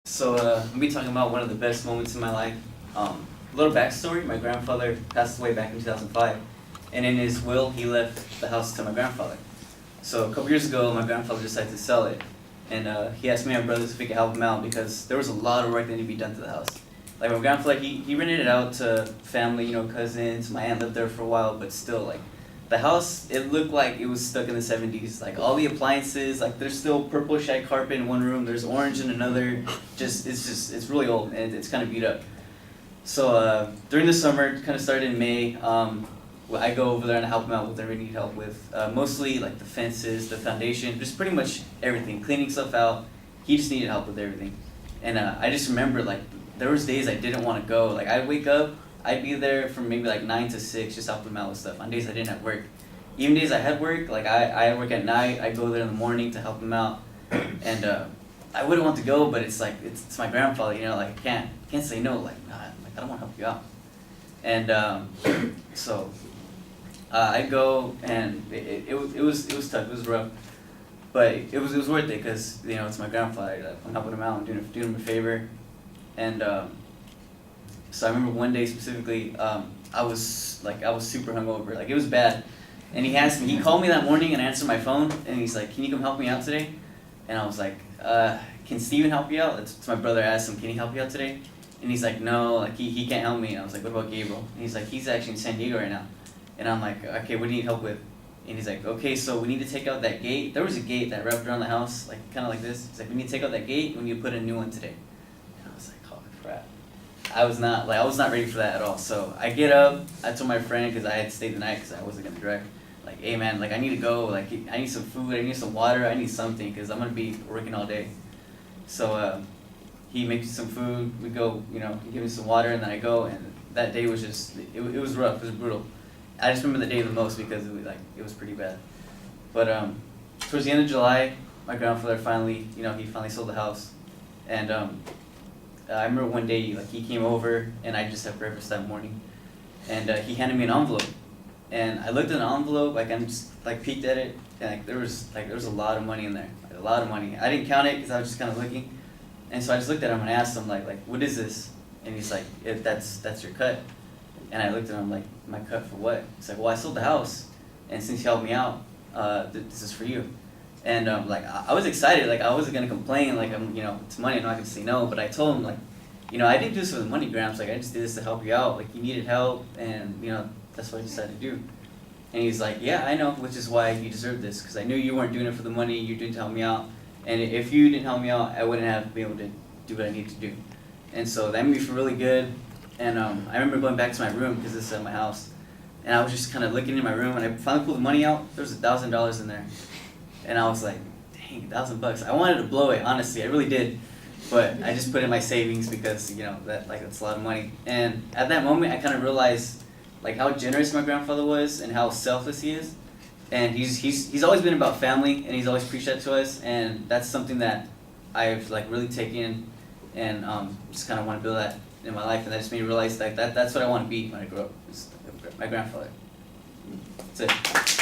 So I'm gonna be talking about one of the best moments in my life. A little backstory: my grandfather passed away back in 2005, and in his will, he left the house to my grandfather. So a couple years ago, my grandfather decided to sell it, and he asked me and my brothers if we could help him out because there was a lot of work that needed to be done to the house. Like my grandfather, he rented it out to family, cousins. My aunt lived there for a while, but still, like the house, it looked like it was stuck in the 70s. Like all the appliances, like there's still purple shag carpet in one room, there's orange in another. It's really old and it's kind of beat up. So during the summer, it kind of started in May. I go over there and help them out with whatever they need help with. Mostly like the fences, the foundation, just pretty much everything, cleaning stuff out. He just needed help with everything. And I just remember like there was days I didn't want to go. Like I'd wake up, I'd be there from maybe like 9 to 6, just helping him out with stuff. On days I didn't have work, even days I had work, like I work at night. I go there in the morning to help him out, and I wouldn't want to go, but it's like it's my grandfather, like I can't say no. Like nah, like I don't want to help you out, and so I go, and it was tough. It was rough, but it was worth it because it's my grandfather. I'm helping him out. I'm doing him a favor, and. So I remember one day specifically, I was super hungover, like it was bad, and he called me that morning and I answered my phone, and he's like, "Can you come help me out today?" And I was like, "Can Steven help you out?" It's my brother. Asked him, "Can he help you out today?" And he's like, "No, like he can't help me." And I was like, "What about Gabriel?" And he's like, "He's actually in San Diego right now." And I'm like, "Okay, what do you need help with?" And he's like, "Okay, so we need to take out that gate. There was a gate that wrapped around the house, like kind of like this. He's like, we need to take out that gate. We need to put a new one today." And I was like, "Oh crap." I was not ready for that at all. So I get up. I told my friend because I had stayed the night because I wasn't gonna drive. Like, "Hey man, like I need to go. Like I need some food. I need some water. I need something because I'm gonna be working all day." So he makes me some food. We go. He gives me some water, and then I go. And that day was just it was rough. It was brutal. I just remember the day the most because it was pretty bad. But towards the end of July, my grandfather finally he finally sold the house, and I remember one day, like he came over, and I just had breakfast that morning, and he handed me an envelope, and I looked at the envelope, like I just like peeked at it, and there was a lot of money in there, like, a lot of money. I didn't count it because I was just kind of looking, and so I just looked at him and asked him like what is this? And he's like, "If that's your cut," and I looked at him like, "My cut for what?" He's like, "Well, I sold the house, and since you helped me out, this is for you." And like I was excited, like I wasn't gonna complain, like it's money, I'm not gonna say no. But I told him like, I didn't do this for the money, Gramps. Like I just did this to help you out. Like you needed help, and that's what I decided to do. And he's like, "Yeah, I know, which is why you deserve this, because I knew you weren't doing it for the money. You're doing it to help me out. And if you didn't help me out, I wouldn't have been able to do what I need to do." And so that made me feel really good. And I remember going back to my room because this is at my house, and I was just kind of looking in my room, and I finally pulled the money out. There was $1,000 in there. And I was like, dang, $1,000. I wanted to blow it, honestly, I really did. But I just put it in my savings because, that's a lot of money. And at that moment, I kind of realized, like, how generous my grandfather was and how selfless he is. And he's always been about family, and he's always preached that to us. And that's something that I've, like, really taken and just kind of want to build that in my life. And that just made me realize, like, that's what I want to be when I grow up, is my grandfather. That's it.